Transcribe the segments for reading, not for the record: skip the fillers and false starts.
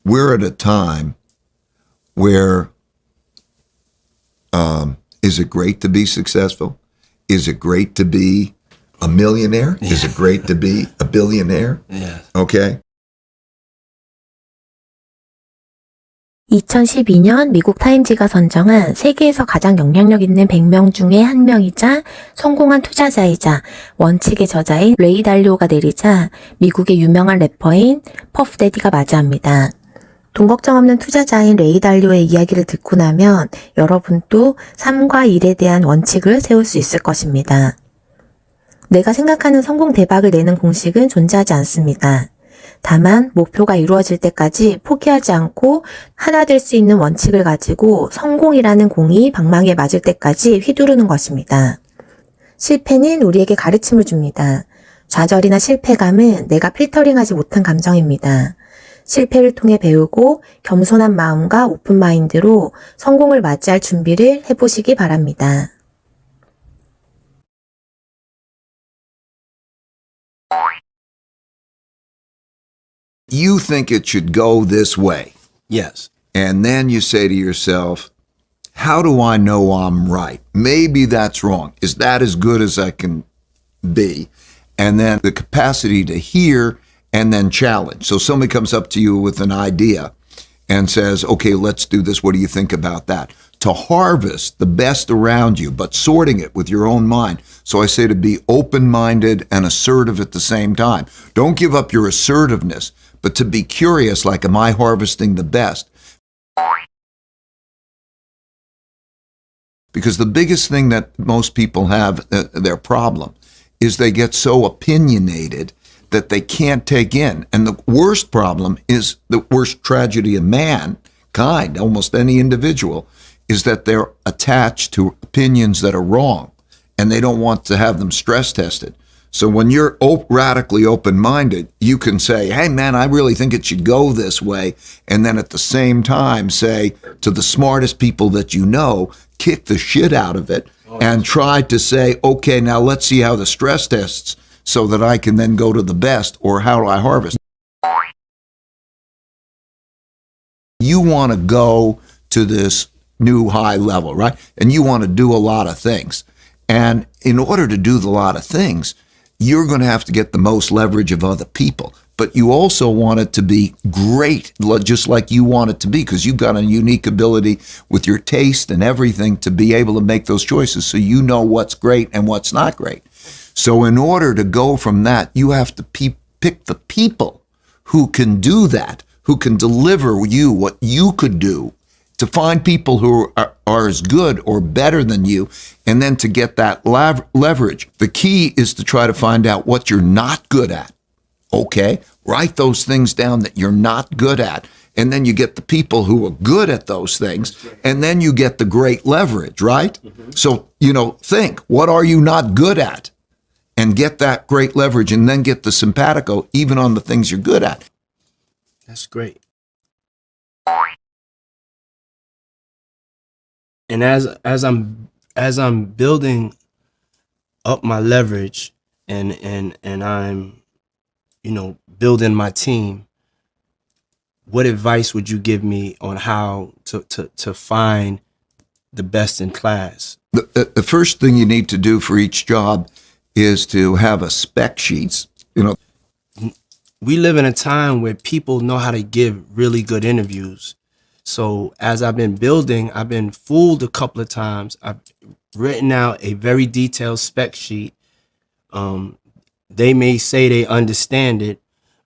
we're at a time where is it great to be successful? Is it great to be a millionaire? Yeah. Is it great to be a billionaire? Yeah. Okay. 2012년 미국 타임지가 선정한 세계에서 가장 영향력 있는 100명 중에 한 명이자 성공한 투자자이자 원칙의 저자인 레이 달리오가 내리자 미국의 유명한 래퍼인 퍼프데디가 맞이합니다. 돈 걱정 없는 투자자인 레이 달리오의 이야기를 듣고 나면 여러분도 삶과 일에 대한 원칙을 세울 수 있을 것입니다. 내가 생각하는 성공 대박을 내는 공식은 존재하지 않습니다. 다만 목표가 이루어질 때까지 포기하지 않고 하나 될 수 있는 원칙을 가지고 성공이라는 공이 방망이에 맞을 때까지 휘두르는 것입니다. 실패는 우리에게 가르침을 줍니다. 좌절이나 실패감은 내가 필터링하지 못한 감정입니다. 실패를 통해 배우고 겸손한 마음과 오픈 마인드로 성공을 맞이할 준비를 해보시기 바랍니다. You think it should go this way. Yes. And then you say to yourself, how do I know I'm right? Maybe that's wrong. Is that as good as I can be? And then the capacity to hear and then challenge. So somebody comes up to you with an idea and says, okay, let's do this. What do you think about that? To harvest the best around you, but sorting it with your own mind. So I say to be open-minded and assertive at the same time. Don't give up your assertiveness, but to be curious, like, am I harvesting the best? Because the biggest thing that most people have, their problem, is they get so opinionated that they can't take in. And the worst problem is, the worst tragedy of mankind, almost any individual, is that they're attached to opinions that are wrong, and they don't want to have them stress tested. So when you're radically open-minded, you can say, hey, man, I really think it should go this way. And then at the same time say to the smartest people that you know, kick the shit out of it and try to say, okay, now let's see how the stress tests so that I can then go to the best, or how do I harvest? You want to go to this new high level, right? And you want to do a lot of things. And in order to do a lot of things, you're going to have to get the most leverage of other people. But you also want it to be great, just like you want it to be, because you've got a unique ability with your taste and everything to be able to make those choices so you know what's great and what's not great. So in order to go from that, you have to pick the people who can do that, who can deliver you what you could do, to find people who are as good or better than you, and then to get that leverage. The key is to try to find out what you're not good at. Okay, write those things down that you're not good at, and then you get the people who are good at those things, and then you get the great leverage, right? Mm-hmm. So, think, what are you not good at? And get that great leverage, and then get the simpatico even on the things you're good at. That's great. And as I'm building up my leverage and I'm building my team, what advice would you give me on how to find the best in class? The first thing you need to do for each job is to have a spec sheets. We live in a time where people know how to give really good interviews. So as I've been building, I've been fooled a couple of times. I've written out a very detailed spec sheet. They may say they understand it,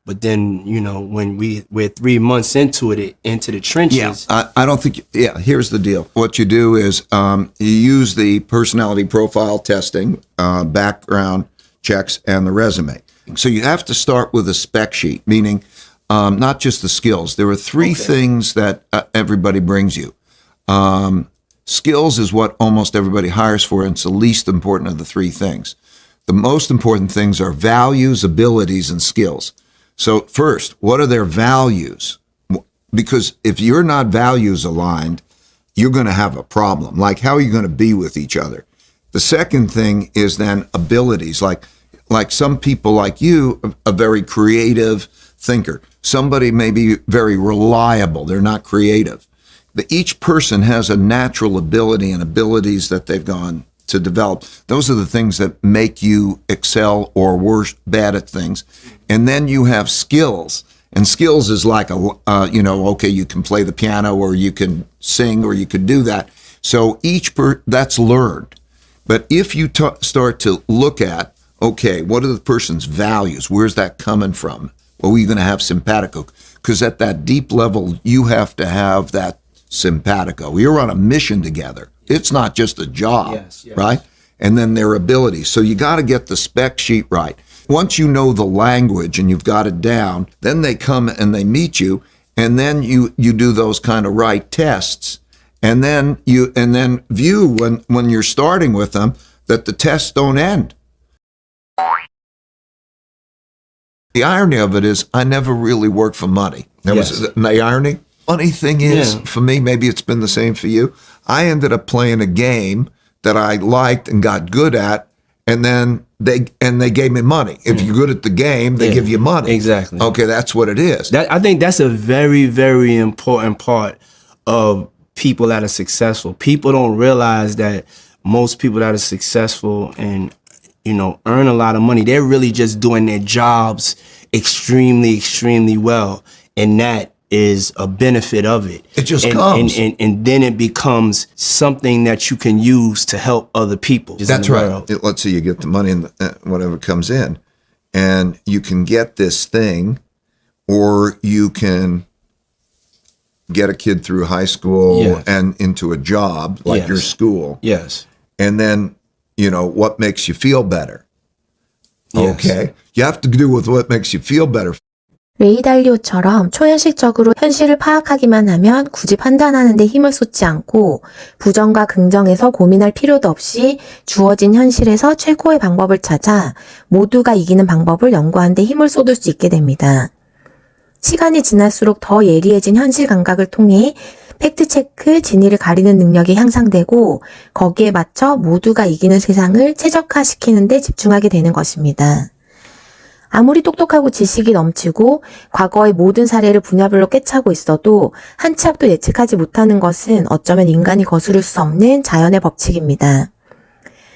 but then, when we're 3 months into the trenches. Yeah, I don't think, here's the deal. What you do is you use the personality profile testing, background checks, and the resume. So you have to start with a spec sheet, meaning not just the skills. There are three things that everybody brings you. Skills is what almost everybody hires for, and it's the least important of the three things. The most important things are values, abilities, and skills. So first, what are their values? Because if you're not values aligned, you're going to have a problem. Like, how are you going to be with each other? The second thing is then abilities. Like some people like you, a very creative thinker. Somebody may be very reliable. They're not creative. But each person has a natural ability and abilities that they've gone to develop. Those are the things that make you excel or worse, bad at things. And then you have skills. And skills is like okay, you can play the piano or you can sing or you could do that. So that's learned. But if you start to look at, okay, what are the person's values? Where's that coming from? Well, are you going to have simpatico? Because at that deep level, you have to have that simpatico. You're on a mission together. It's not just a job, yes. Right? And then their abilities. So you got to get the spec sheet right. Once you know the language and you've got it down, then they come and they meet you, and then you do those kind of right tests, and then view when you're starting with them that the tests don't end. The irony of it is I never really worked for money. That was the irony. Funny thing is, for me, maybe it's been the same for you. I ended up playing a game that I liked and got good at, and then they gave me money. If you're good at the game, they give you money. Exactly. Okay, that's what it is. I think that's a very, very important part of people that are successful. People don't realize that most people that are successful and earn a lot of money, they're really just doing their jobs extremely, extremely well, and that is a benefit of it. It just comes. And then it becomes something that you can use to help other people. That's right. Let's say you get the money and whatever comes in, and you can get this thing, or you can get a kid through high school and into a job like your school. Yes. And then, what makes you feel better? Yes. Okay. You have to do with what makes you feel better. 레이 달리오처럼 초현실적으로 현실을 파악하기만 하면 굳이 판단하는 데 힘을 쏟지 않고 부정과 긍정에서 고민할 필요도 없이 주어진 현실에서 최고의 방법을 찾아 모두가 이기는 방법을 연구하는 데 힘을 쏟을 수 있게 됩니다. 시간이 지날수록 더 예리해진 현실 감각을 통해 팩트체크, 진위를 가리는 능력이 향상되고 거기에 맞춰 모두가 이기는 세상을 최적화시키는 데 집중하게 되는 것입니다. 아무리 똑똑하고 지식이 넘치고 과거의 모든 사례를 분야별로 꿰차고 있어도 한 치 앞도 예측하지 못하는 것은 어쩌면 인간이 거스를 수 없는 자연의 법칙입니다.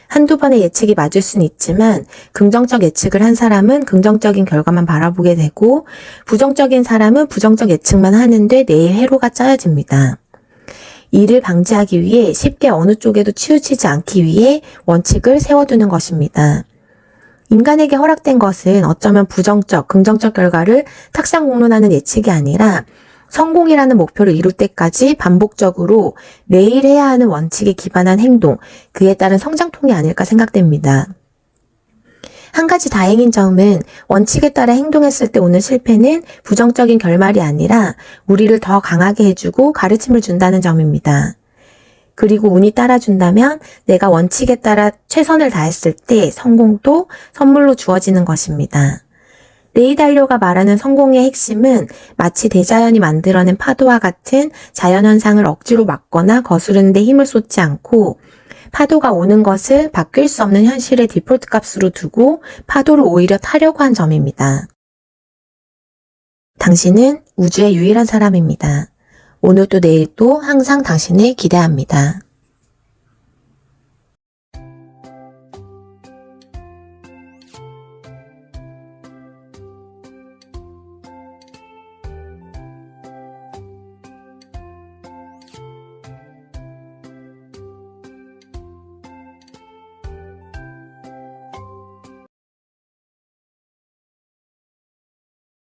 한두 번의 예측이 맞을 수는 있지만 긍정적 예측을 한 사람은 긍정적인 결과만 바라보게 되고 부정적인 사람은 부정적 예측만 하는데 내일 회로가 짜여집니다. 이를 방지하기 위해 쉽게 어느 쪽에도 치우치지 않기 위해 원칙을 세워두는 것입니다. 인간에게 허락된 것은 어쩌면 부정적, 긍정적 결과를 탁상공론하는 예측이 아니라 성공이라는 목표를 이룰 때까지 반복적으로 매일 해야 하는 원칙에 기반한 행동, 그에 따른 성장통이 아닐까 생각됩니다. 한 가지 다행인 점은 원칙에 따라 행동했을 때 오는 실패는 부정적인 결말이 아니라 우리를 더 강하게 해주고 가르침을 준다는 점입니다. 그리고 운이 따라준다면 내가 원칙에 따라 최선을 다했을 때 성공도 선물로 주어지는 것입니다. 레이 달리오가 말하는 성공의 핵심은 마치 대자연이 만들어낸 파도와 같은 자연현상을 억지로 막거나 거스르는 데 힘을 쏟지 않고 파도가 오는 것을 바뀔 수 없는 현실의 디폴트 값으로 두고 파도를 오히려 타려고 한 점입니다. 당신은 우주의 유일한 사람입니다. 오늘도 내일도 항상 당신을 기대합니다.